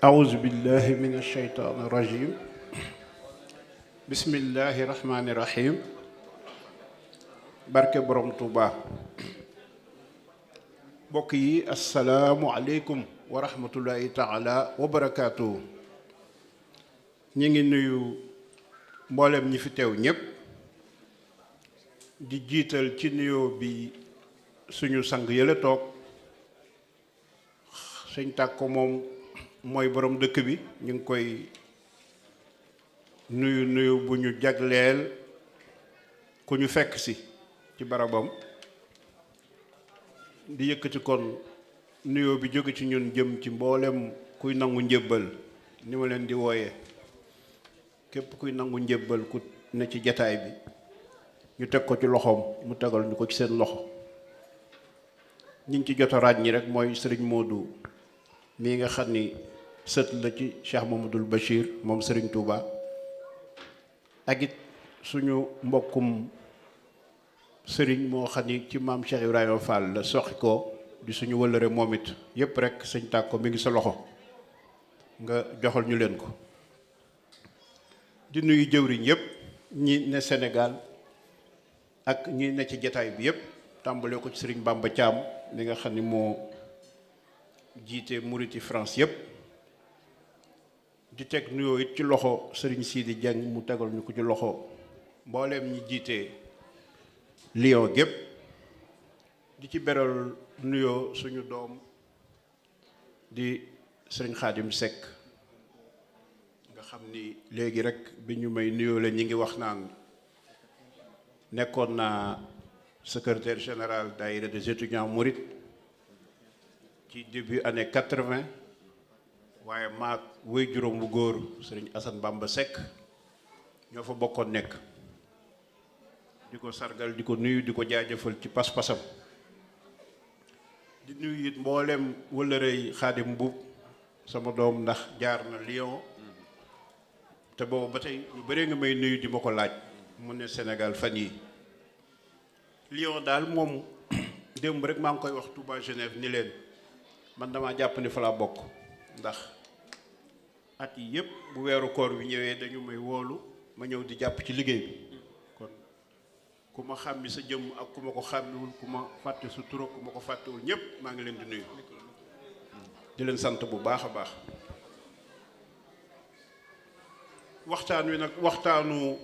أعوذ بالله من الشيطان الرجيم بسم الله الرحمن الرحيم barke borom Tuuba mbokk yi asalaamu aleykum wa rahmatullahi taala wa barakaatu. ñu ngi nuyu mboolem ñi fi teew ñépp di jiital ci nuyoo bi suñu sang yële toog sëñ Tàkko moom mooy borom dëkk bi ñu ngi koy nuyu bu ñu jagleel ku ñu fekk si ci barabam di yëkkati kon nuyoo bi jóge ci ñun jëm ci mboolem kuy nangu njébbal ni ma leen di wooye képp kuy nangu njébbal ku ne ci jataay bi ñu teg ko ci loxoom mu tegal ñu ko ci seen loxo ñiñ ci jot a ràññi rek mooy sëriñ Modou mii nga xam ni sët la ci Cheikh Mamadou Bachir moom sëriñ Touba ak it suñu mbokkum sëriñ moo xam ni ci maam Cheikh Ibrahima Fall la soxi ko di suñu wëllëre moom it yépp rek sëñ Tàkko mi ngi sa loxo nga joxal ñu leen ko di nuyu jëwriñ yépp ñi ne Sénégal ak ñi ne ci jataay bi yépp tàmbalee ko ci sëriñ Bamba Thiam mi nga xam ni moo jiite Muriti France yépp di teg nuyoo it ci loxo sëriñ Sidi Dieng mu tegal ñu ko ci loxo mbooleem ñi jiite Lyon gépp di ci beral nuyoo suñu doom di sëriñ Xaadim Seck nga xam ni léegi rek bi ñu may nuyoo la ñi ngi wax naan nekkoon naa secrétaire général daayira des étudiants mourides ci début année 80 waaye maag wéy juróom bu góor sëriñ Assane Bamba Seck ñoo fa bokkoon nekk di ko sargal di ko nuyu di ko jaajëfal ci pas-pasam di nuyu it mboolem wëllërey Xaadim Mbuub sama doom ndax jaar na Lyon te boobu ba tey ñu bëree nga may nuyu di ma ko laaj mu ne Sénégal fan yi Lyon daal moom démb rek maa ngi koy wax Touba Genève ni leen man damaa jàpp ni fa laa bokk ndax at yi yëpp bu weeru koor bi ñëwee dañu may woolu ma ñëw di jàpp ci liggéey bi kon ku ma xàmmi sa jëmm ak ku ma ko xàmmiwul ku ma fàtte su tur ku ma ko fàttewul ñëpp maa ngi leen di nuyu di leen sant bu baax a baax. waxtaan wi nag waxtaanu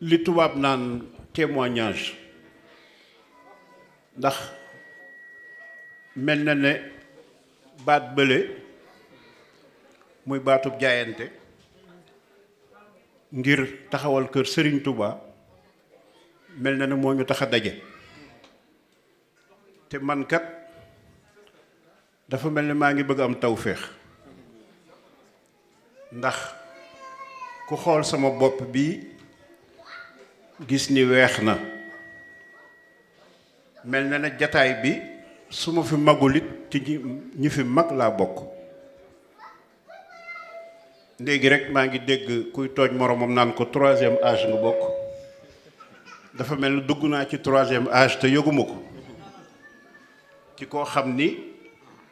li tubaab naan témoignage ndax mel na ne baat bële muy baatub jaayante ngir taxawal kër Serigne Touba mel na ne moo ñu tax a daje te man kat dafa mel ne maa ngi bëgg am tawféex ndax ku xool sama bopp bi gis ni weex na mel na ne jataay bi su ma fi magulit ci ñi fi mag laa bokk léegi rek maa ngi dégg kuy tooñ moromam naan ko troisième âge nga bokk dafa mel ni dugg naa ci troisième âge te yëguma ko ci koo xam ni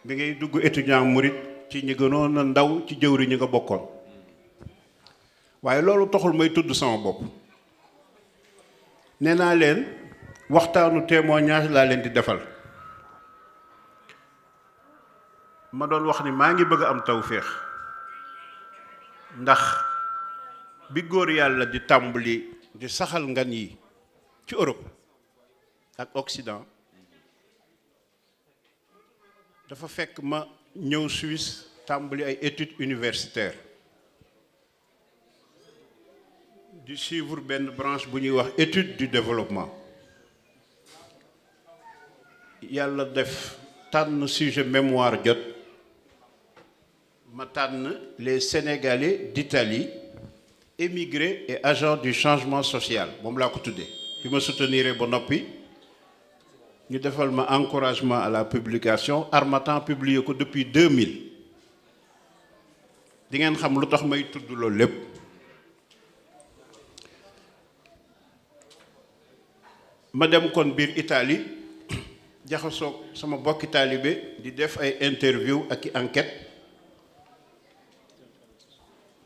bi ngay dugg étudiant murit ci ñi gënoon a ndaw ci jëwri ñi nga bokkoon waaye loolu taxul may tudd sama bopp nee naa leen waxtaanu témoignage laa leen di defal ma doon wax ni maa ngi bëgg am tawféex ndax bi góor yàlla di tàmbali di saxal ngan yi ci Europe ak Occident dafa fekk ma ñëw Suisse tàmbali ay études universitaires di suivre benn branche bu ñuy wax étude du développement yàlla def tànn sujet mémoire jot ma tànn les Sénégalais d'Italie émigrés et agents du changement social moom laa ko tuddee bi ma soutenir ba noppi ñu defal ma encouragement à la publication Harmattan publié ko depuis 2000 di ngeen xam lu tax may tudd loolu lépp. ma dem kon biir Italie jaxasoog sama bokki taalibe di def ay interview ak i enquête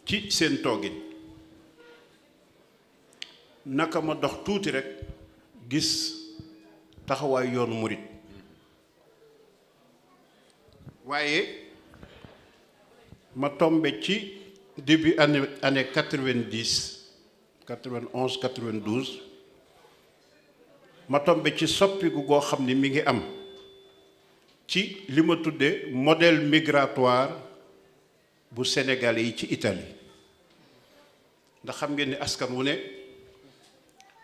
ci seen toogin naka ma dox tuuti rek gis taxawaay yoonu murit waaye ma tombe ci début année 90 91 92 ma tombe ci soppiku goo xam ni mi ngi am ci li ma tudde modèle migratoire bu Sénégalais yi ci Italie ndax xam ngeen ni askan wu ne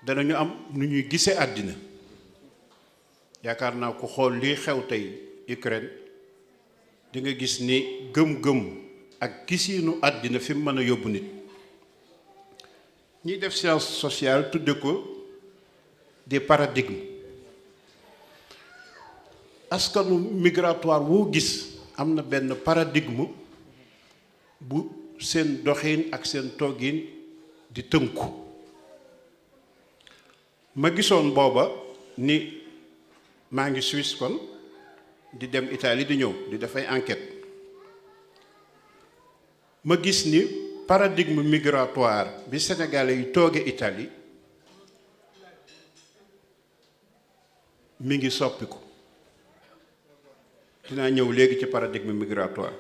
danañu am nu ñuy gisee àddina yaakaar naa ko xool lii xew tey Ukraine di nga gis ni gëm-gëm ak gisiinu àddina fi mu mën a yóbbu nit ñiy def science sociale tudde ko des paradigmes askanu migratoire woo gis am na benn paradigme bu seen doxin ak seen toggin di tënku ma gisoon booba ni maa ngi Suisse kon di dem Italie di ñëw di def ay enquête ma gis ni paradigme migratoire bi Sénégalais yi tooge Italie mi ngi soppiku dinaa ñëw léegi ci paradigme migratoire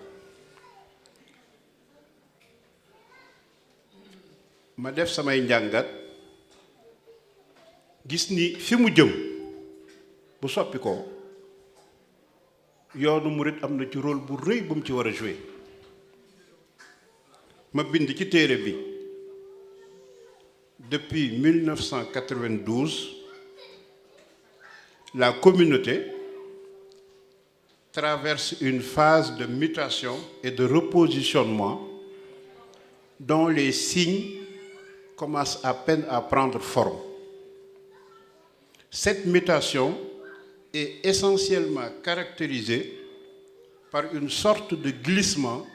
ma def samay njàngat gis ni fi mu jëm bu soppi ko yoonu murit am na ci rôle bu rëy bu mu ci war a jouer ma bind ci téere bi depuis 1992 la communauté traverse une phase de mutation et de repositionnement dont les signes commencent à peine à prendre forme. Cette mutation est essentiellement caractérisée par une sorte de glissement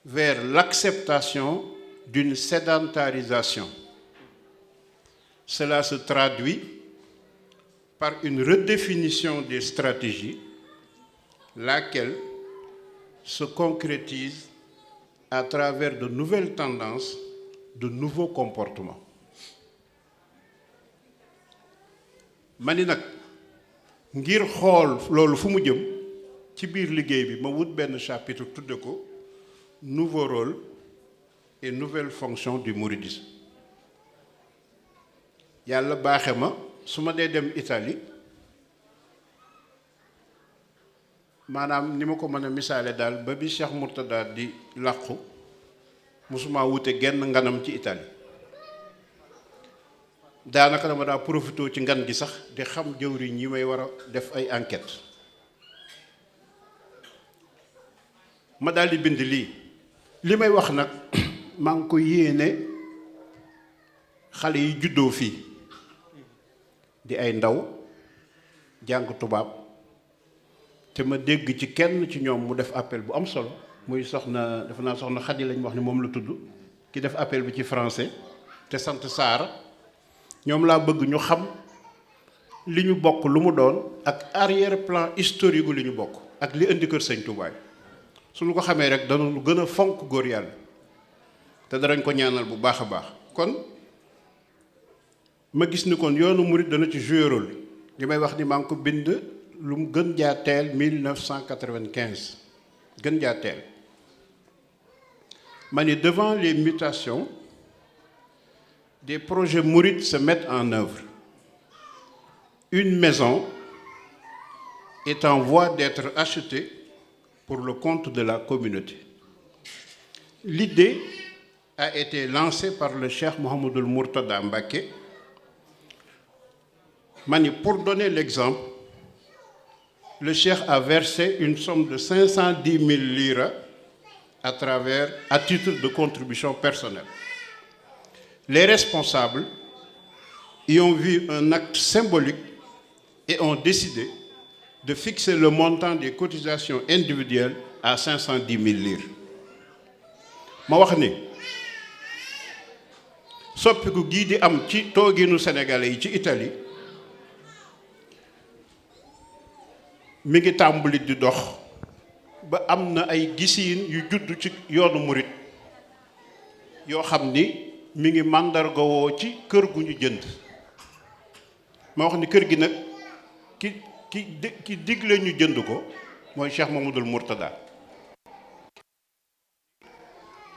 vers l'acceptation d'une sédentarisation. Cela se traduit par une redéfinition des stratégies, laquelle se concrétise à travers de nouvelles tendances, de nouveaux comportements. ma ni nag ngir xool loolu fu mu jëm ci biir liggéey bi ma wut benn chapitre tudde ko nouveau rôle et nouvelle fonction du mouridisme. yàlla baaxe ma su ma dee dem Italie maanaam ni ma ko mën a misaale daal ba bi Cheikh Mourtada di làqu musuma wute genn nganam ci Italie daanaka dama daa profité ci ngan gi sax di xam jëwriñ yi may war a def ay enquête ma daal di bind li may wax nag maa ngi ko yéene xale yi juddoo fii di ay ndaw jàng tubaab te ma dégg ci kenn ci ñoom mu def appel bu am solo muy soxna defe naa soxna Xadi lañ wax ni moom la tudd ki def appel bi ci français te sant Saara ñoom laa bëgg ñu xam li ñu bokk lu mu doon ak arrière plan historique gu li ñu bokk ak li indi kër Sëñ Tuubaa su ñu ko xamee rek danañu gën a fonk góor yàlla te danañ ko ñaanal bu baax a baax. kon ma gis ni kon yoonu murit dana ci jouer rôle li may wax ni maa ngi ko bind lu mu gën jaa teel 1995 gën jaa teel ma ni devant les mutations des projets mourides se mettent en œuvre. Une maison est en voie d'être achetée pour le compte de la communauté. L'idée a été lancée par le cheikh Mouhamadoul Mourtada Mbacké. Pour donner l'exemple, le cheikh a versé une somme de 510 000 lira à titre de contribution personnelle. Les responsables y ont vu un acte symbolique et ont décidé de fixer le montant des cotisations individuelles à 510 000 livres. ma wax ni soppiku gii di am ci tooginu sénégalais yi ci Italie mi ngi tàmbali di dox ba am na ay gisiin yu judd ci yoonu murit yoo xam ni mi ngi màndargawoo ci kër gu ñu jënd. ma wax ni kër gi nag ki digle ñu jënd ko mooy Cheikh Mamadou Mourtada.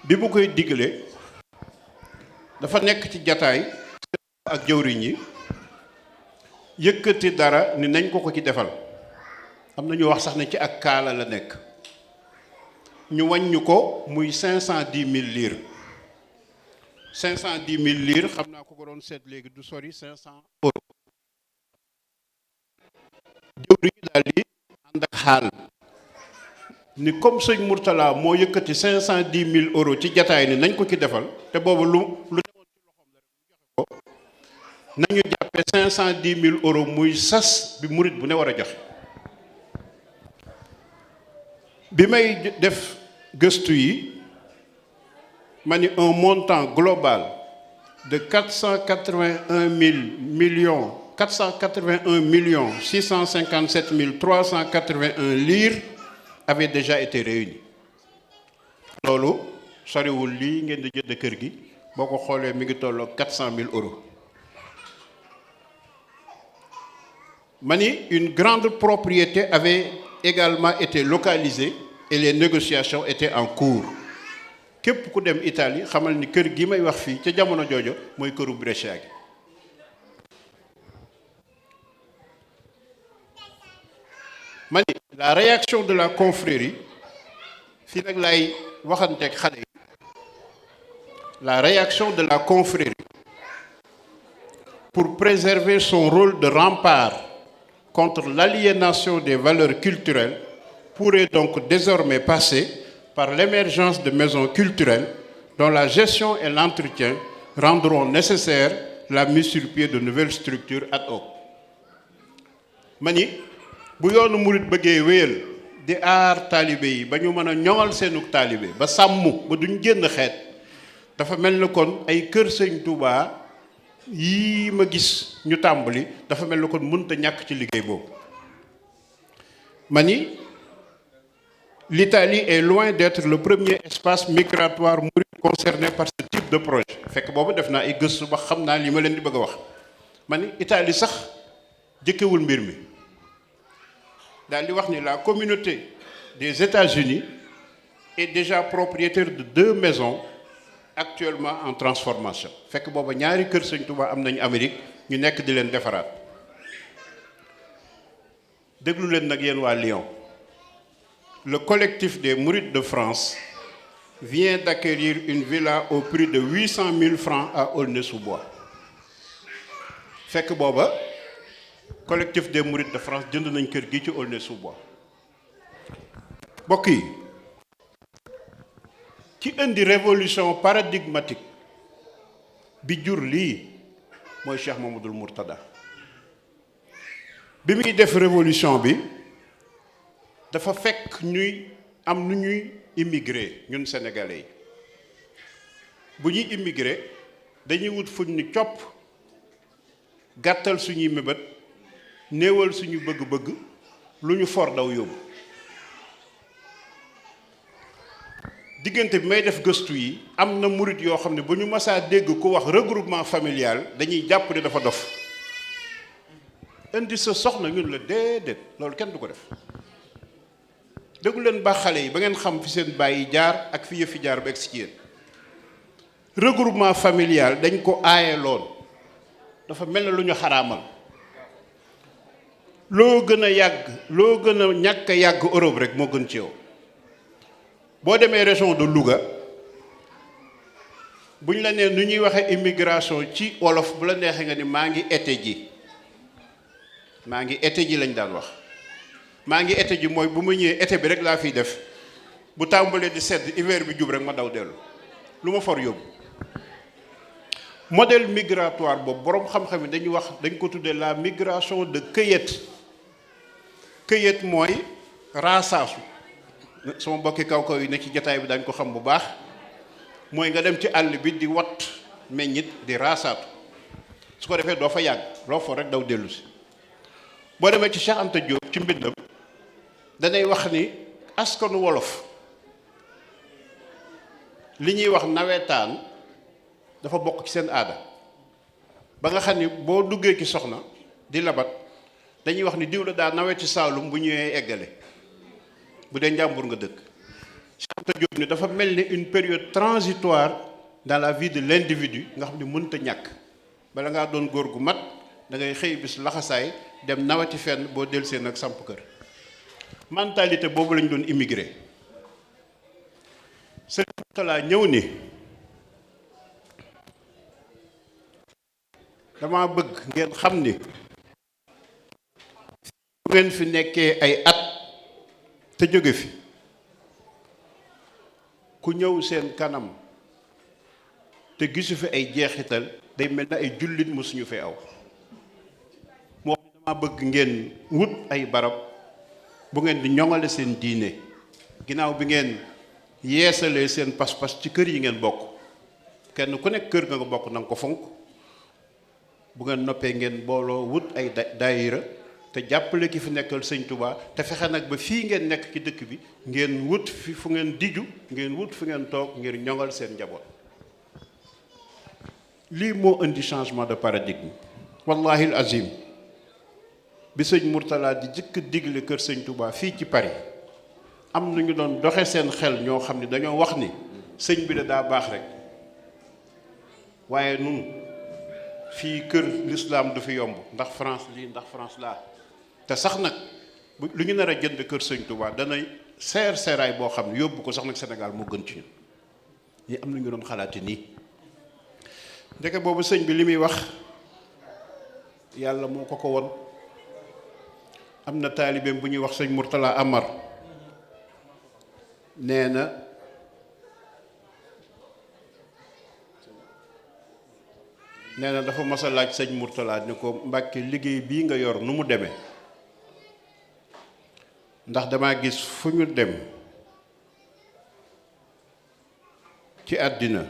bi mu koy digle dafa nekk ci jataay ak jëwriñ yi yëkkati dara ni nañ ko ci defal. am na ñu wax sax ne ci ak kaala la nekk ñu wàññu ko muy 510 000 livres 510 000 livres xam naa ko doon seet léegi du sori 500 euros. jëwriñ yi daal di ànd ak xaal ni comme sëñ Mourtala moo yëkkati 510 000 euros ci jataay ni nañ ko ci defal te boobu lu newoon ci loxoom la rek mu joxe ko nañu jàppe 510 000 euros muy sas bi murit bu ne war a joxe. bi may def gëstu yi ma ni un montant global de 481 millions 657 381 livres avait déjà été réuni. loolu soriwul lii ngeen di jënd kër gi boo ko xoolee mi ngi tolloo 400 000 euros. ma ni une grande propriété avait également été localisée et les négociations étaient en cours. képp ku dem Italie xamal ni kër gi may wax fii ca jamono joojo mooy këru Brescia gi. ma ni la réaction de la confrérie fii nag lay waxanteeg xale yi. la réaction de la confrérie pour préserver son rôle de rempart contre l'aliénation des valeurs culturelles pourrait donc désormais passer par l'émergence de maisons culturelles dont la gestion et l'entretien rendront nécessaire la mise sur pied de nouvelles structures ad hoc. ma ni bu yoonu murit bëggee wéyal di aar taalibe yi ba ñu mën a ñoŋal seenug taalibe ba sàmm ba duñ génn xeet dafa mel ni kon ay kër sëñ Touba yii ma gis ñu tàmbali dafa mel ni kon mënta ñàkk ci liggéey boobu. ma ni l'Italie est loin d'être le premier espace migratoire mouride concerné par ce type de projet. fekk boobu def naa ay gëstu ba xam naa li ma leen di bëgg a wax. ma ni Italie sax jëkkewul mbir mi daal di wax ni la communauté des États-Unis est déjà propriétaire de 2 maisons actuellement en transformation. fekk booba ñaari kër Sëñ Touba am nañu Amérique ñu nekk di leen defaraat. déglu leen nag yéen waa Lyon. Le collectif des Mourides de France vient d'acquérir une villa au prix de 800 000 francs à Aulnay-sous-Bois. fekk booba collectif des Mourides de France jënd nañ kër gi ci Aulnay-sous-Bois. mbokk yi ci indi révolution paradigmatique bi jur lii mooy Cheikh Mamadou Mourtada. bi muy def révolution bi dafa fekk ñuy am nu ñuy immigré ñun sénégalais yi bu ñuy immigré dañuy wut fuñ ni copp gàttal suñuy mébét néewal suñu bëgg-bëgg lu ñu for daw yóbbu. diggante bi may def gëstu yi am na murit yoo xam ne bu ñu masaa dégg ku wax regroupement familial dañuy jàpp ne dafa dof. indi sa soxna ñun la déedéet loolu kenn du ko def. déggu leen baax xale yi ba ngeen xam fi seen bàyyi jaar ak fi yëfi jaar ba egsi ci yéen. regroupement familial dañ ko aaye loon dafa mel na lu ñu xaraamal. loo gën a yàgg loo gën a ñàkk a yàgg Europe rek moo gën ci yow. boo demee région de Louga bu ñu la nee nu ñuy waxee immigration ci wolof bu la neexee nga ni maa ngi été ji. maa ngi été ji lañ daan wax. maa ngi été ji mooy bu ma ñëwee été bi rek laa fiy def bu tàmbalee di sedd hiver bi jub rek ma daw dellu lu ma for yóbbu. modèle migratoire boobu boroom xam-xam yi dañuy wax, dañ ko tuddee la migration de cueillette. Cueillette mooy raasaasu. sama mbokki kaw kaw yi ne ci jataay bi dañ ko xam bu baax, mooy nga dem ci àll bi di wat meññit di raasaatu, su ko defee doo fa yàgg, loo foo rek daw dellu si. boo demee ci Cheikh Anta Diop ci mbindam danay wax ni askanu wolof li ñuy wax nawetaan dafa bokk ci seen aada, ba nga xam ni boo duggee ci soxna di labat dañuy wax ni diw la daa nawet ci Saalum bu ñëwee eggale, bu dee njàmbur nga dëkk. Cheikh Anta Diop ni dafa mel ni une période transitoire dans la vie de l'individu nga xam ni mënta ñàkk. bala ngaa doon góor gu mat da ngay xëy bis laxasaay dem nawati fenn, boo delsee nag samp kër. mentalité boobu lañ doon immigré. Sëriñ Mourtala ñëw ni dama bëgg ngeen xam ni bu ngeen fi nekkee ay at te jóge fi, ku ñëw seen kanam te gisu fi ay jeexital day mel na ay jullit mësuñu fi aw. moo xam dama bëgg ngeen wut ay barab bu ngeen di ñoŋale seen diine, ginnaaw bi ngeen yeesalee seen pas-pas ci kër yi ngeen bokk. kenn ku nekk kër nga bokk na nga ko fonk. bu ngeen noppee ngeen booloo wut ay daayira te jàppale ki fi nekkal sëñ Touba, te fexe nag ba fii ngeen nekk ci dëkk bi ngeen wut fi fu ngeen diju, ngeen wut fu ngeen toog ngir ñoŋal seen njaboot. lii moo indi changement de paradigme. wallahi al azim bi sëñ Mourtala di jëkk digle kër sëñ Touba fii ci Paris, am na ñu doon doxe seen xel ñoo xam ne dañoo wax ni sëñ bi daa baax rek, waaye nun fii kër l'islam du fi yomb, ndax France lii ndax France laa. te sax nag lu ñu nar a jënd kër sëñ Touba dana seeraay boo xam ne yóbbu ko sax nag Sénégal moo gën ci ñun. ñi am na ñu doon xalaati nii. ndeke boobu sëñ bi li muy wax yàlla moo ko won. am na taalibeem bu ñuy wax sëñ Mourtala Amar, nee na dafa mas a laaj sëñ Mourtala ni ko, Mbàkke liggéey bii nga yor nu mu demee, ndax damaa gis fu ñu dem ci àddina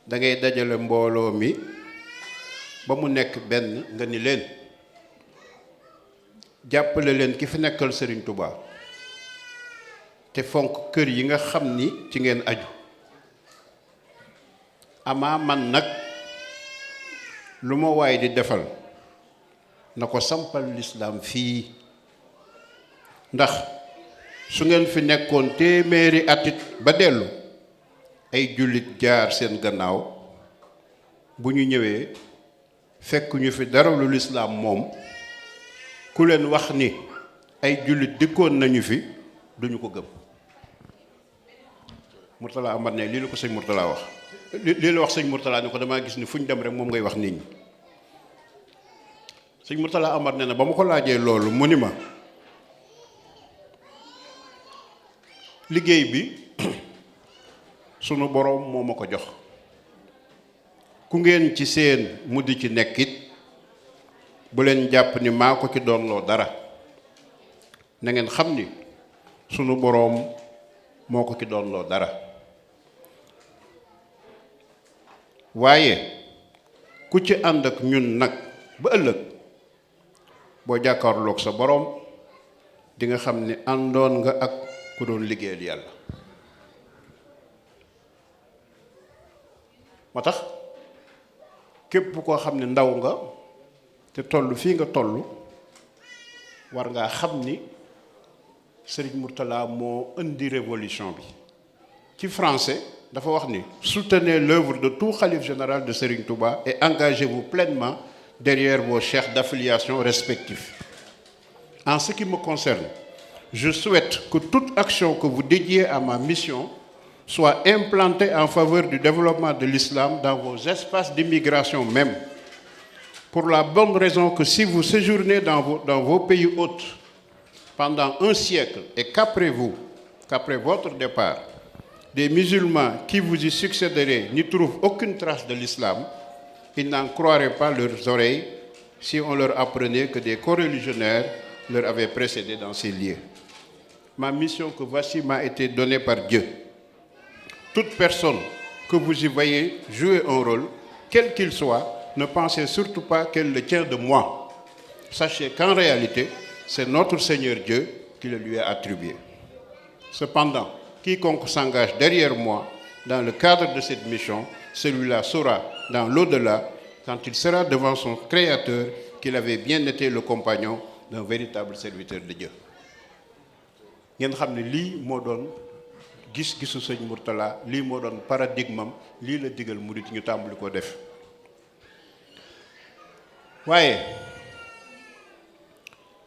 da ngay dajale mbooloo mi ba mu nekk benn nga ni leen jàppale leen ki fi nekkal Serigne Touba te fonk kër yi nga xam ni ci ngeen aju. amaa man nag lu ma waay di defal na ko sampal lislaam fii, ndax su ngeen fi nekkoon téeméeri atit ba dellu ay jullit jaar seen gannaaw, bu ñu ñëwee fekk ñu fi dara lu lislaam moom, ku leen wax ni ay jullit dikkoon nañu fi duñu ko gëm. Mourtala Amar ne lii la ko sëñ Mourtala wax. lii la wax sëñ Mourtala ni ko damaa gis ni fu ñu dem rek moom ngay wax nit ñi. sëñ Mourtala Amar ne na ba ma ko laajee loolu mu ni ma liggéey bi sunu boroom moo ma ko jox, ku ngeen ci seen mu di ci nekkit bu leen jàpp ni maa ko ci doonloo dara, na ngeen xam ni sunu boroom moo ko ci doonloo dara. waaye ku ci ànd ak ñun nag ba ëllëg boo jàkkaarloog sa boroom di nga xam ni àndoon nga ak ku doon liggéeyal yàlla. moo tax képp koo xam ne ndaw nga te toll fii nga toll war ngaa xam ni Serigne Mourtala moo indi révolution bi. ci français dafa wax ni soutenez l'œuvre de tout khalife général de Serigne Touba et engagez-vous pleinement derrière vos chefs d'affiliation respectifs. En ce qui me concerne, je souhaite que toute action que vous dédiez à ma mission soit implantée en faveur du développement de l'islam dans vos espaces d'immigration même, pour la bonne raison que si vous séjournez dans vos pays hôtes pendant un siècle et qu'après votre départ, des musulmans qui vous y succéderaient n'y trouvent aucune trace de l'islam, ils n'en croiraient pas leurs oreilles si on leur apprenait que des coreligionnaires leur avaient précédé dans ces lieux. Ma mission que voici m'a été donnée par Dieu. Toute personne que vous y voyez jouer un rôle, quel qu'il soit, ne pensez surtout pas qu'elle le tient de moi. Sachez qu'en réalité, c'est notre Seigneur Dieu qui le lui a attribué. Cependant, quiconque s'engage derrière moi dans le cadre de cette mission, celui-là saura dans l'au-delà, quand il sera devant son Créateur, qu'il avait bien été le compagnon d'un véritable serviteur de Dieu. ngeen xam ne lii moo doon gis-gisu sëñ Mourtala, lii moo doon paradigmam, lii la digal murit ñu tàmbali ko def. waaye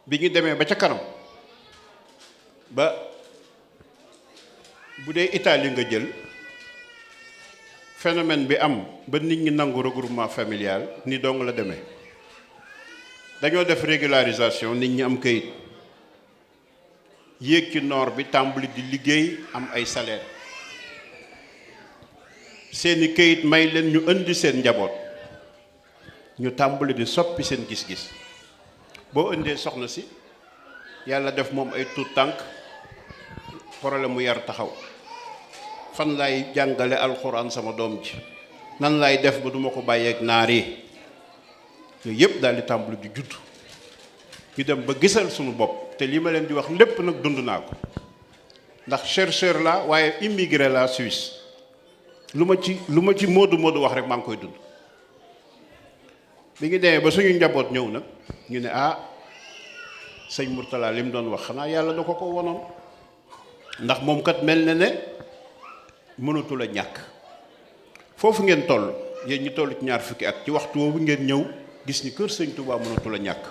bi ñu demee ba ca kanam ba bu dee Italie nga jël phénomène bi am ba nit ñi nangu regroupement familial ni dong la demee. dañoo def régularisation, nit ñi am kayit yéeg ci nord bi tàmbali di liggéey am ay salaire, seeni kayit may leen ñu indi seen njaboot, ñu tàmbali di soppi seen gis-gis. boo indee soxna si yàlla def moom ay tuut tànk, problème mu yar taxaw. fan laay jàngale alxuraan sama doom ji, nan laay def ba duma ko bàyyeeg naar yi, yooyu yëpp daal di tàmbali di judd. ñu dem ba gisal suñu bopp, te li ma leen di wax lépp nag dund naa ko, ndax chercheur la waaye immigré la Suisse. lu ma ci moodu wax rek maa ngi koy dund. bi ñu demee ba suñu njaboot ñëw nag ñu ne sëñ Mourtala li mu doon wax xanaa yàlla da ko wonoon, ndax moom kat mel na ne mënatul a ñàkk. foofu ngeen toll yéen ñi toll ci 20 fukki at, ci waxtu woowu ngeen ñëw gis ni kër sëñ Touba mënatul a ñàkk.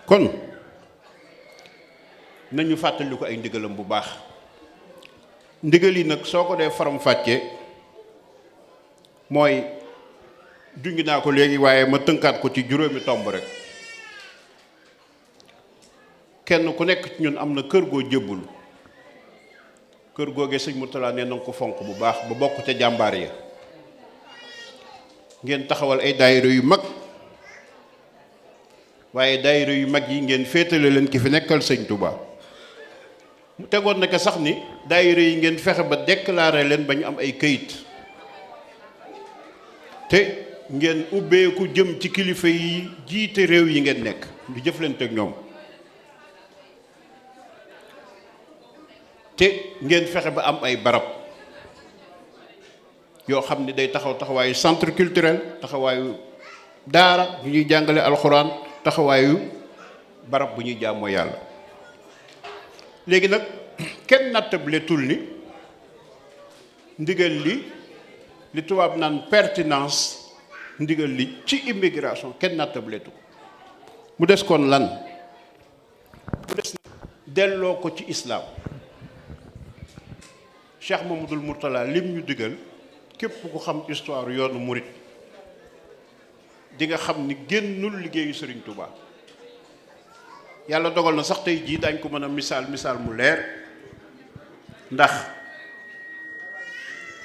kon nañu fàttali ko ay ndigalam bu baax. ndigal yi nag soo ko dee faram fàccee mooy junj naa ko léegi, waaye ma tënkaat ko ci juróomi tomb rek. kenn ku nekk ci ñun am na kër goo jébbul. kër googee sëñ Mourtala nee na ko fonk bu baax ba bokk ca jàmbaar ya. ngeen taxawal ay daayira yu mag, waaye daayira yu mag yi ngeen féetale leen ki fi nekkal sëñ Touba. mu tegoon na ko sax ni daayira yi ngeen fexe ba déclaré leen ba ñu am ay këyit, te ngeen ubbeeku jëm ci kilifa yi jiite réew yi ngeen nekk di jëflante ak ñoom, te ngeen fexe ba am ay barab yoo xam ne day taxawaayu centre culturel, taxawaayu daara bu ñuy jàngale alxuraan, taxawaayu barab bu ñuy jaamoo yàlla. léegi nag kenn nattabletul ni ndigal li tubaab naan pertinence, ndigal li ci immigration kenn nattabletu. mu des kon lan? mu des delloo ko ci islam. Cheikh Mamadou Mourtala lim ñu digal, képp ku xam histoire yoonu murit di nga xam ni génnul liggéeyu Serigne Touba. yàlla dogal na sax tey jii dañ ko mën a misaal mu leer, ndax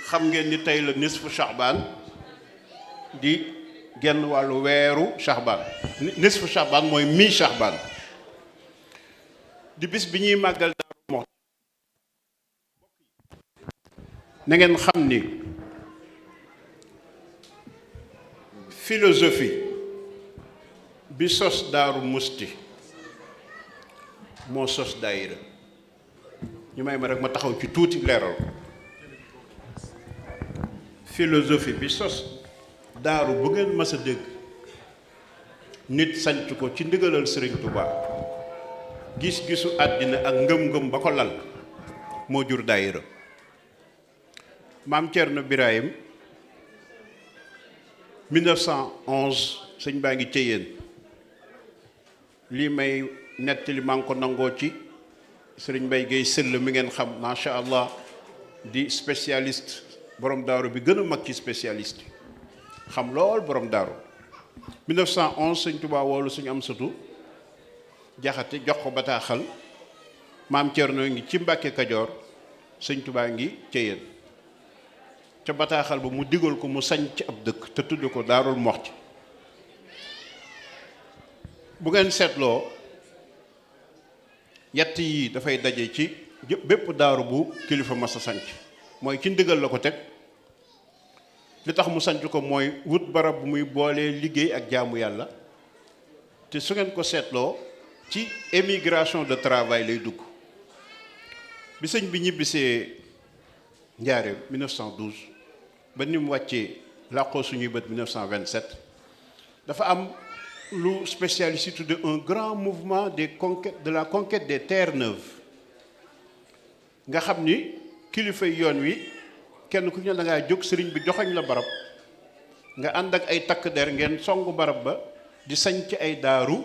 xam ngeen ni tey la nisfu Sha'ban di genn wàllu weeru Sha'ban. nisfu Sha'ban mooy mi Sha'ban di bis bi ñuy màggal Daaru Muxti. na ngeen xam ni philosophie bi sos Daaru Muxti moo sos daayira. ñu may ma rek ma taxaw ci tuuti leeral ko. philosophie bi sos daaru bu ngeen mas a dégg nit sanc ko ci ndigalal Sëriñ Tuubaa, gis-gisu àddina ak ngëm-ngëm ba ko lal moo jur daayira. maam Thierno Birahim 1911 sëñ baa ngi cëyeen. lii may nettali maa ngi ko nangoo ci sëriñ Mbaye Guèye Sëll mi ngeen xam, macha allah, di spécialiste, borom daaru bi gën a mag ci spécialiste yi, xam lool borom daaru. 1911 sëñ Touba woolu suñu am satu jaxate jox ko bataaxal. maam Thierno ngi ci Mbàkke Kajoor sëñ Tuubaa ngi ca yéen ca bataaxal ba mu digal ko mu sañ ci ab dëkk te tudd ko Daarul Moxti. bu ngeen seetloo yett yi dafay daje ci bépp daaru bu kilifa masa sanc mooy ci ndigal la ko teg. li tax mu sanc ko mooy wut barab bu muy boolee liggéey ak jaamu yàlla te su ngeen ko seetloo ci émigration de travail lay dugg. bi sëñ bi ñibbisee Njaaréem 1912 ba ni mu wàccee làqoo suñuy bët 1927 dafa am lu spécialiste yi tudde un grand mouvement de la conquête des terres neuves nga xam ni kilifay yoon wi kenn ku ñu da ngaa jóg sëriñ bi joxoñ la barab nga ànd ak ay takk der ngeen songu barab ba di sañ ci ay daaru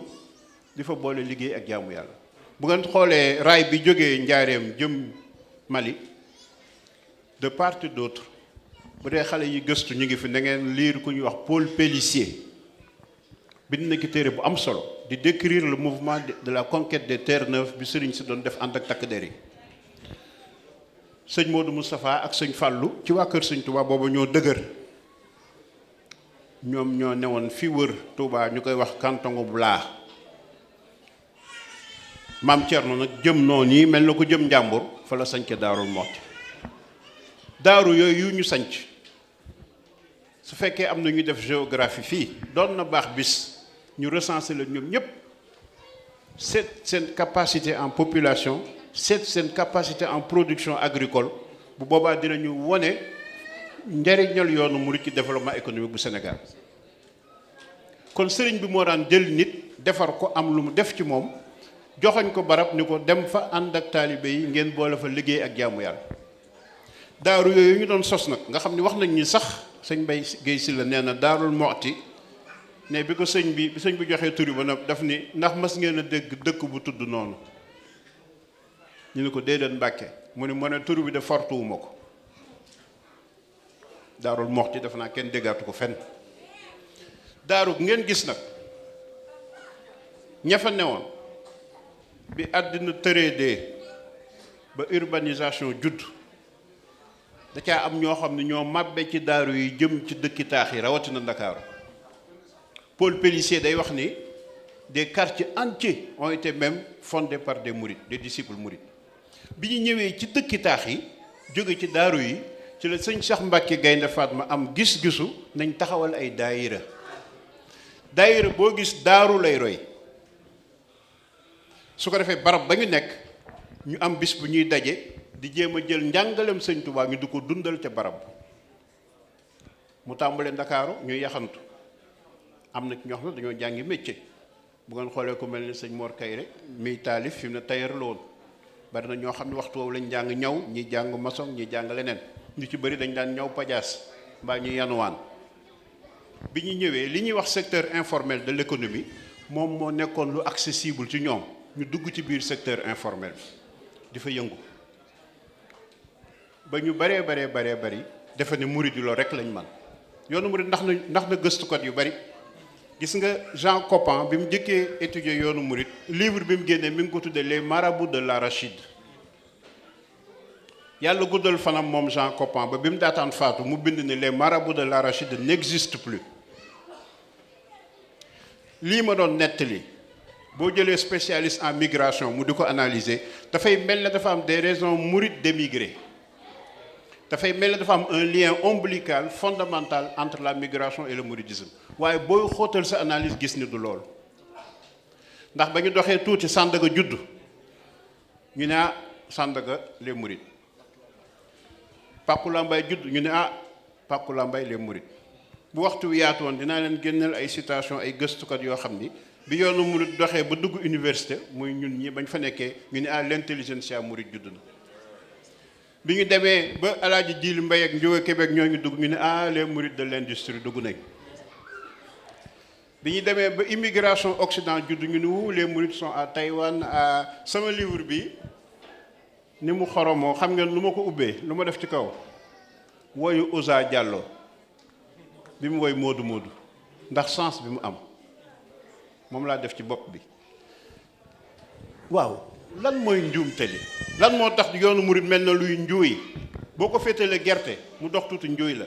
di fa boole liggéey ak jaamu yàlla. bu ngeen xoolee raay bi jógee Njaaréem jëm Mali de part et d'autre bu dee xale yi gëstu ñu ngi fi na ngeen lire ku ñuy wax Paul Pellissier bind na ki téere bu am solo di décrire le mouvement de la conquête des terres neuves bi sëriñ si doon def ànd ak takk der yi. sëñ Modou Moustapha ak sëñ Fallou ci waa kër sëñ Touba booba ñoo dëgër ñoom ñoo newoon fi wër Touba ñu koy wax canton bu laa maam Thierno nag jëm noonu yi mel na ko jëm njàmbur fa la sañce Daarul Moxti. daaru yooyu yu ñu sañc su fekkee am na ñuy def géographie fii doon na baax bis ñu recenser la ñoom ñëpp seet seen capacité en population seet seen capacité en production agricole bu boobaa dinañu wone njariñal yoonu murid ci développement économique bu Sénégal. kon sëriñ bi moo daan jël nit defar ko am lu mu def ci moom joxoñ ko barab ni ko dem fa ànd ak taalibe yi ngeen boole fa liggéey ak jaamu yàlla. daaru yooyu ñu doon sos nag nga xam ni wax nañ ni sax sëñ Bay Géey Sylla nee na Daarul Moxti ne bi ko sëñ bi joxee turi ba nag daf ni ndax mas ngeen a dégg dëkk bu tudd noonu ñu ne ko déedéet Mbàkke mu ne tur bi de fortuwuma ko. Daarul Moxti def naa kenn déggaatu ko fenn. daaru ngeen gis nag ña fa newoon bi àddina tëreedee ba urbanisation judd da caa am ñoo xam ne ñoo màbbe ci daaru yi jëm ci dëkki taax yi rawatina Ndakaaru. Paul Pellissier day wax ni des quartiers entiers ont été même fondés par des mourides, des disciples mourides. bi ñu ñëwee ci dëkki taax yi jóge ci daaru yi ci la sëñ Cheikh Mbacke Gaynde Fatma am gis-gisu nañ taxawal ay daayira boo gis daaru lay roy. su ko defee barab ba ñu nekk ñu am bis bu ñuy daje di jéem a jël njàngalem sëñ Tuubaa ñu di ko dundal ca barab mu tàmbalee Ndakaaru ñuy yaxantu am na ci ñoo xam ne dañoo jàngi métier bu ngeen xoolee ku mel ni sëñ Mor Kayre miy taalif fi mu ne tailleur la woon bari na ñoo xam ne waxtu woowu lañ jàng ñaw ñi jàng maçon ñi jàng leneen ñu ci bëri dañ daan ñaw pajaas mbaa ñu yanuwaan. bi ñu ñëwee li ñuy wax secteur informel de l'économie moom moo nekkoon lu accessible ci ñoom ñu dugg ci biir secteur informel bi di fa yëngu ba ñu baree bari defe ne murid yi loolu rek lañ man yoonu murid ndax na gëstukat yu bari. gis nga Jean Copin bi mu jëkkee étudier yoonu murid livre bi mu génnee mi ngi ko tuddee les marabouts de l'arachide. yàlla guddal fanam moom Jean Copin ba bi mu daataan faatu mu bind ni les marabouts de l'arachide n'existent plus. lii ma doon nettali boo jëlee spécialiste en migration mu di ko analyser dafay mel ne dafa am des raisons mourides d'émigrer. dafay mel ne dafa am un lien ombilical fondamental entre la migration et le mouridisme waaye booy xóotal sa analyse gis ni du lool ndax ba ñu doxee tuuti Sandaga judd ñu ne Sandaga les mourides. Pàkku Lambaay judd ñu ne Pàkku Lambaay les mourides. bu waxtu wi yaatu woon dinaa leen génneel ay citation ay gëstukat yoo xam ni bi yoonu murid doxee ba dugg université muy ñun ñi bañ fa nekkee ñu ne l'intelligentsia mouride judd na. bi ñu demee ba Alaaji Jiili Mbay ak Njóoge Kebe ñoo ngi dugg ñu ne les mourides de l'industrie dugg nañ. bi ñu demee ba immigration occident judd ñu ne les mourides sont à Taïwan sama livre bi ni mu xoromoo xam ngeen lu ma ko ubbee lu ma def ci kaw woyu Ousa Diallo bi mu woy Moodu Moodu ndax sens bi mu am moom laa def ci bopp bi. waaw lan mooy njuumte li lan moo tax yoonu murit mel na luy njuuy boo ko féetale gerte mu dox tuuti njuuy la,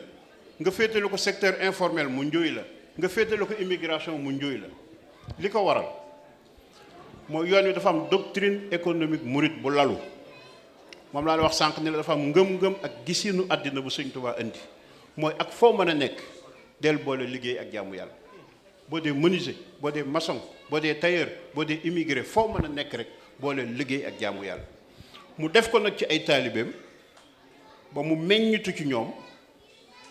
nga féetale ko secteur informel mu njuuy la, nga féetale ko immigration mu njuuy la. li ko waral mooy yoon wi dafa am doctrine économique murit bu lalu, moom laa la wax sànq ni la dafa am ngëm-ngëm ak gisinu àddina bu Sëñ Tuubaa indi, mooy ak foo mën a nekk del boole liggéey ak jaamu yàlla. boo dee menuisier, boo dee maçon, boo dee tailleur, boo dee immigré, foo mën a nekk rek boole liggéey ak jaamu yàlla. mu def ko nag ci ay taalibeem ba mu meññitu ci ñoom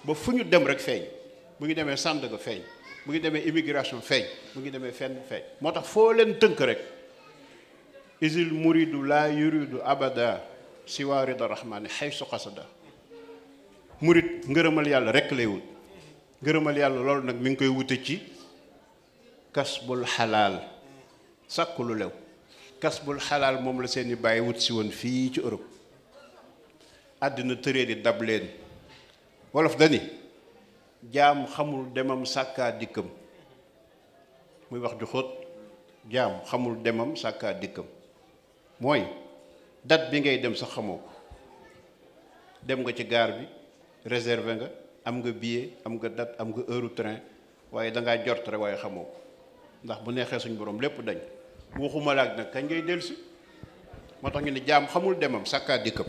ba fu ñu dem rek feeñ. bu ngi demee Sandaga feeñ, bu ngi demee immigration feeñ, bu ngi demee fenn feeñ. moo tax foo leen tënk rek isil muridu laa yuridu abada siwa rida rahmani haysu qasada. murit ngërëmal yàlla rek lay wut. ngërëmal yàlla loolu nag mi ngi koy wute ci kasbul xalaal, sàkku lu lew. kasbul xalaal moom la seeni bàyyi wut si woon fii ci Europe. àddina tëree di dab leen. wolof dani jaam xamul demam sàkkaa dikkam. muy wax ju xóot. jaam xamul demam sàkkaa dikkam mooy date bi ngay dem sax xamoo ko. dem nga ci gaar bi réservé nga, am nga billet, am nga date, am nga heure train, waaye dangaa jort rek waaye xamoo ko. ndax bu neexee suñu borom lépp dañ. waxuma laak nag kañ ngay dellusi. moo tax ñu ne jaam xamul demam sàkkaa dikkam.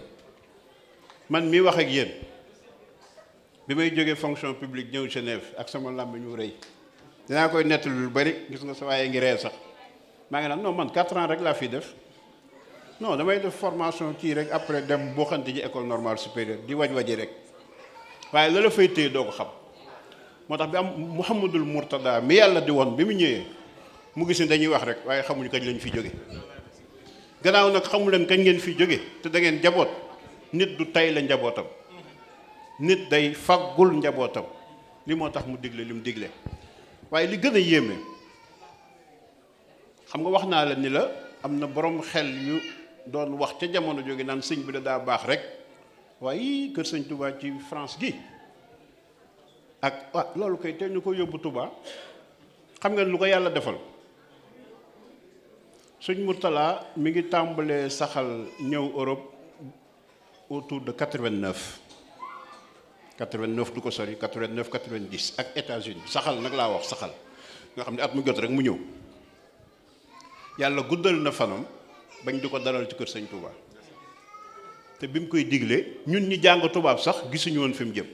man mii wax ak yéen bi may jógee fonction publique ñëw Genève ak sama làmb ñu rëy dinaa koy nettali lu bari, gis nga sa waaye ngi ree sax. maa ngi naan non man 4 ans rek laa fi def, non damay def formation kii rek après dem boo xamante ji école normale supérieure di waj-waji rek. waaye la la fay téye doo ko xam. moo tax bi am Mouhamadul Mourtada mi yàlla di woon bi mu ñëwee mu gis ni dañuy wax rek waaye xamuñu kañ lañ fi jóge. gannaaw nag xamu leen kañ ngeen fi jóge te da ngeen njaboot. nit du tay la njabootam, nit day faggul njabootam. li moo tax mu digle li mu digle. waaye li gën a yéeme xam nga wax naa la ni la am na borom xel yu doon wax ca jamono jóge naan sëñ bi da daa baax rek. waaye kër sëñ Touba ci France gi ak loolu koy te ñu ko yóbbu Touba. xam nga lu ko yàlla defal. sëñ Mourtala mi ngi tàmbalee saxal ñëw Europe autour de 89 du ko sori 89 90 ak États-Unis saxal nag laa wax saxal nga xam ne at mu jot rek mu ñëw. yàlla guddal na fanam bañ di ko dalal ci kër sëñ Touba. te bi mu koy digle ñun ñi jàng tubaab sax gisuñu woon fi mu jëm.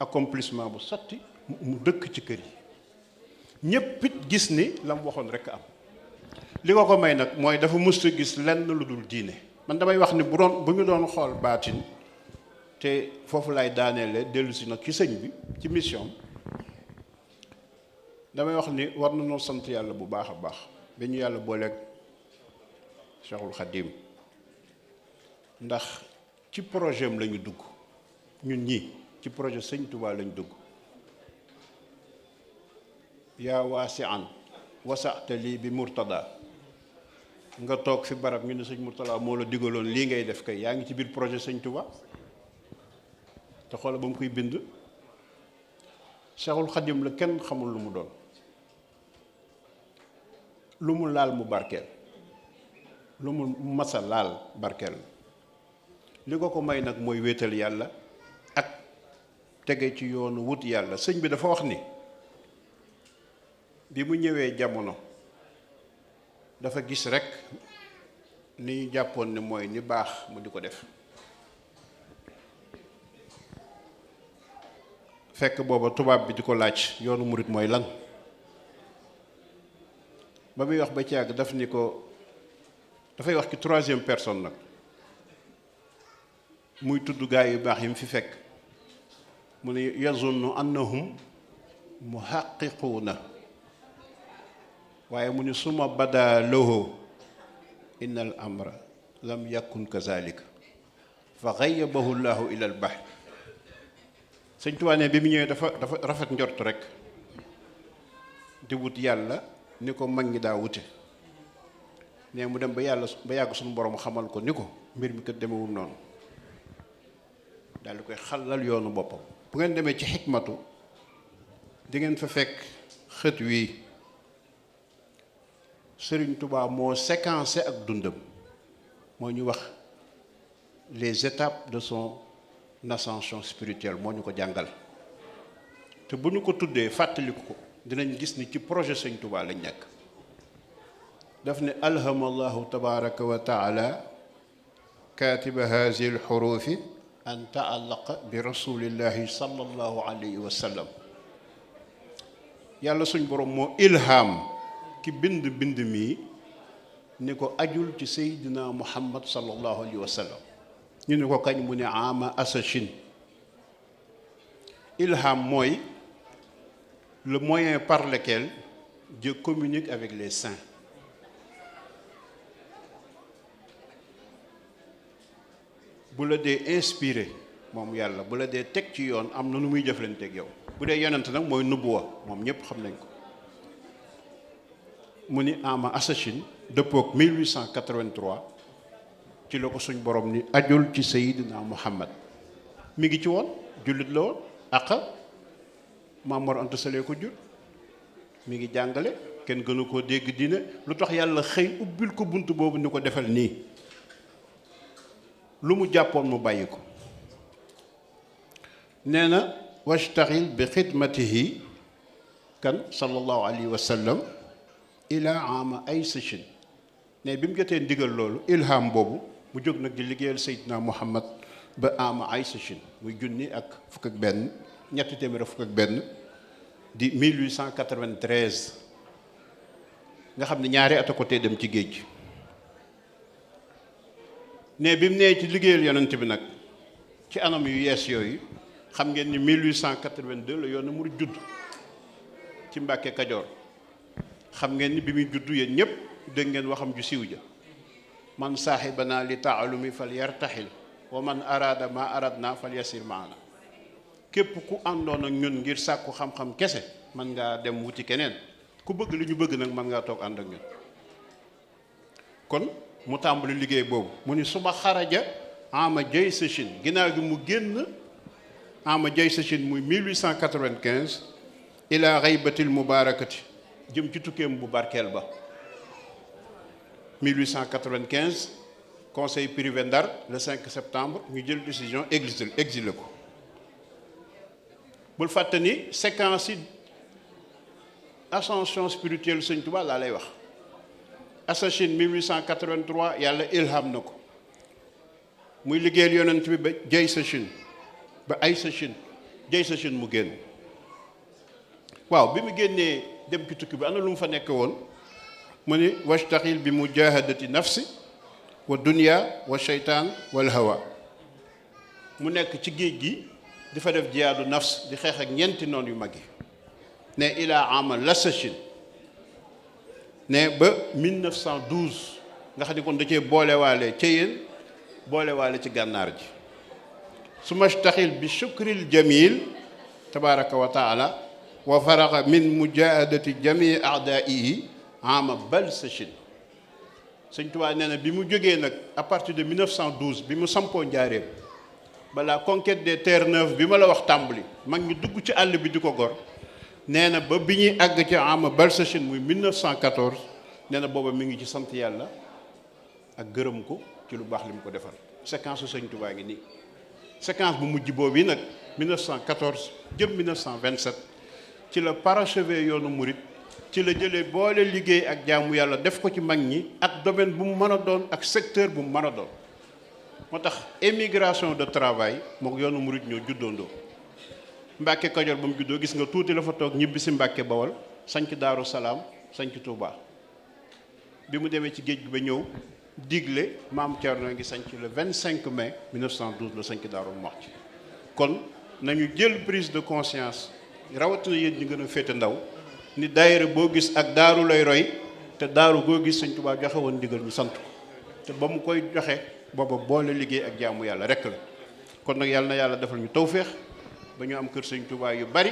accomplissement bu sotti mu dëkk ci kër yi ñépp it gis ni la mu waxoon rekk am. li ko ko may nag mooy dafa mësta gis lenn lu dul diine. man damay wax ni bu ñu doon xool baatin te foofu lay daaneele dellu si nag ci sëñ bi ci mission damay wax ni war nañoo sant yàlla bu baax a baax ba ñu yàlla booleeg Cheikhul Khadim. ndax ci projet am lañu dugg ñun ñi ci projet sëñ Touba lañu dugg. yaa waasi'an wasa'ta lii bi Mourtada. nga toog fi barab ñu ne sëñ Mourtala moo la digaloon lii ngay def kay yaa ngi ci biir projet sëñ Touba. te xoola ba mu koy bind Cheikhul Khadim la kenn xamul lu mu doon. lu mu laal mu barkeel, lu mu masa laal barkeel. li ko may nag mooy wéetal yàlla ak tege ci yoonu wut yàlla. sëñ bi dafa wax ni bi mu ñëwee jamono dafa gis rek ni ñu jàppoon ne mooy ni baax mu di ko def. fekk booba tubaab bi di ko laaj yoonu murit mooy lan. ba muy wax ba ci yàgg daf ni ko dafay wax ci 3e personne nag muy tudd gaa yu baax yi mu fi fekk mu ne yazunnu annahum muhaqqiquuna waaye mu ni suma bada lahu innal amra lam yakun kazalika fa ghayyabahu llahu ila al bahr. sëñ Tuubaa ne bi mu ñëwee dafa rafet njort rek di wut yàlla ni ko mag ñi daa wute. ne mu dem ba yàgg suñu borom xamal ko ni ko mbir mi kat demewul noonu. daal di koy xalal yoonu boppam. bu ngeen demee ci xikmatu di ngeen fa fekk xët wii Sëriñ Tuubaa moo séquencé ak dundam moo ñu wax les étapes de son ascension spirituelle moo ñu ko jàngal te bu ñu ko tuddee fàttaliku ko dinañ gis ni ci projet Sëriñ Tuubaa lañ nekk. daf ne alhama allahu tabaraka wa taala katiba hazihi alxurufi an taallaqa bi rasulillahi sallallahu alayhi wa sallam. yàlla suñ borom moo ilham ki bind mii ni ko ajul ci seydina muhammad sallallahu alayhi wa sallam. ñu ne ko kañ mu ne ama asachin. ilham mooy le moyen par lequel Dieu communique avec les saints. bu la dee inspiré moom yàlla bu la dee teg ci yoon am na nu muy jëflanteeg yow. bu dee yonent nag mooy nubuwa moom ñëpp xam nañ ko. mu ni ama assasine dëppook 1883 ci la ko suñ borom ni ajul ci Seydina Muhammad. mi ngi ci woon jullit la woon ak Maam Mor Anta Sali ko jur mi ngi jàngale kenn gënu koo dégg diine lu tax yàlla xëy ubbil ko bunt boobu ni ko defal nii. lu mu jàppoon mu bàyyi ko. nee na washtaxil bi xidmatihi kan sallallahu alayhi wa sallam ila ama ay sachin. ne bi mu jotee ndigal loolu ilham boobu mu jóg nag di liggéeyal Seydina Muhammad ba ama ay sachin muy junni ak fukk ak benn ñetti téeméer fukk ak benn di 1893 nga xam ne ñaari at a ko tee dem ci géej gi. ne bi mu nee ci liggéeyal yonent bi nag ci anam yu yees yooyu xam ngeen ni 1882 la yoonu murid judd ci Mbàkke Kajoor. xam ngeen ni bi muy judd yéen ñëpp dégg ngeen waxam ju siiw ja man saaxibana li taalumi fal yartaxil wa man araada ma aradna fal yasir maana. képp ku àndoon ak ñun ngir sàkku xam-xam kese man ngaa dem wuti keneen ku bëgg li ñu bëgg nag man ngaa toog ànd ak ñun. kon mu tàmbali liggéey boobu mu ni suma xaraja ama jay sachin ginnaaw gi mu génn ama jay sachin muy 1895 ila xaybatil mubarakati jëm ci tukkeem bu barkeel ba. 1895 conseil privé Ndar le 5 septembre ñu jël décision exilé ko. bul fàtte ni séquence yi ascension spirituelle Sëñ Tuubaa laa lay wax. Assasine 1883 yàlla ilham na ko muy liggéeyal yonent bi ba jay sachin ba ay sachin jay sachin mu génn. waaw bi mu génnee dem ci tukki bi ana lu mu fa nekk woon mu ni washtaxil bi mujahadati nafsi wa dunya wa sheytaan wal hawa. mu nekk ci géej gi di fa def jihaadu nafs di xeex ak ñeenti noon yu mag yi. ne ilaa amal la sachin ne ba 1912 nga xam ne kon da cee boolewaale ca yéen boolewaale ci gànnaar ji. su mashtaxil bi shukril jamil tabaraka wa taala wa faraxa min mujahadati jamii aadaihi ama bal sachin. Sëñ Tuubaa nee na bi mu jógee nag à partir de 1912 bi mu sampoo njaareem balaa conquête des terres neuves bi ma la wax tàmbali mag ñi dugg ci àll bi di ko gor. nee na ba bi ñuy àgg ci ama bal sachin muy 1914 nee na booba mi ngi ci sant yàlla ak gërëm ko ci lu baax li mu ko defal. séquence su Sëñ Tuubaa ngi nii. séquence bu mujj boobu yi nag 1914 jëm 1927 ci la parachevé yoonu murit ci la jëlee boole liggéey ak jaamu yàlla def ko ci mag ñi ak domaine bu mu mën a doon ak secteur bu mu mën a doon. moo tax émigration de travail moom yoonu murit ñoo juddoondoo. Mbàkke Kajoor ba mu juddoo gis nga tuuti la fa toog ñibbi si Mbàkke Bawol sanc Daaru Salaam sanc Touba. bi mu demee ci géej gi ba ñëw digle maam Thierno ngi sanc le 25 mai 1912 la sanc Daaru Muxti. kon nañu jël prise de conscience rawatina yéen ñi gën a féete ndaw ni daayira boo gis ak daaru lay roy te daaru goo gis Sëñ Tuubaa joxe woon ndigal ñu sant ko te ba mu koy joxe booba boole liggéey ak jaamu yàlla rekk la. kon nag yàlla na yàlla defal ñu tawféex ba ñu am kër Sëñ Tuubaa yu bari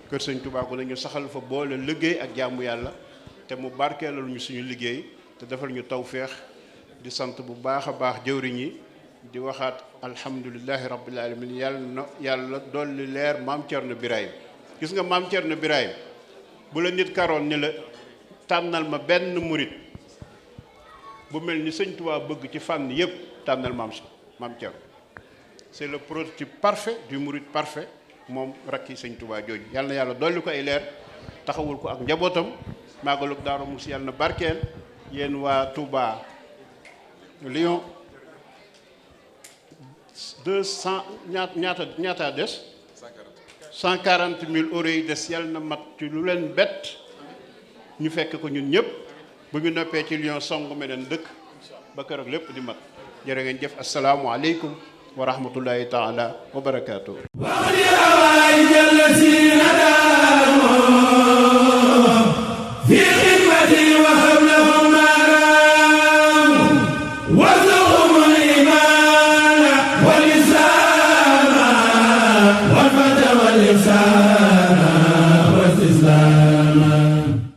kër Sëñ Tuubaa ko nañu saxal fa boole liggéey ak jaamu yàlla te mu barkeelal ñu suñu liggéey te defal ñu tawféex. di sant bu baax a baax jëwriñ yi di waxaat alhamdulilahi rabbil alamin yàlla dolli leer maam Thierno Birahim. gis nga maam Thierno Birahim bu la nit karoon ni la tànnal ma benn murit bu mel ni sëñ Tuubaa bëgg ci fànn yëpp tànnal maam Thierno. C'est le prototype parfait du mouride parfait moom rakki sëñ Tuubaa jooju. yàlla na yàlla dolli ko ay leer taxawul ko ak njabootam màggalug Daaru Muxti yàlla na barkeel. yéen waa Touba Lyon 200 ñaata des 140 000 euros yi des yàlla na mat ci lu leen bett ñu fekk ko ñun ñëpp bu ñu noppee ci Lyon song meneen dëkk ba keroog lépp di mat jërë ngeen jëf asalaamu aleykum wa rahmatullahi taala wa barakaatu.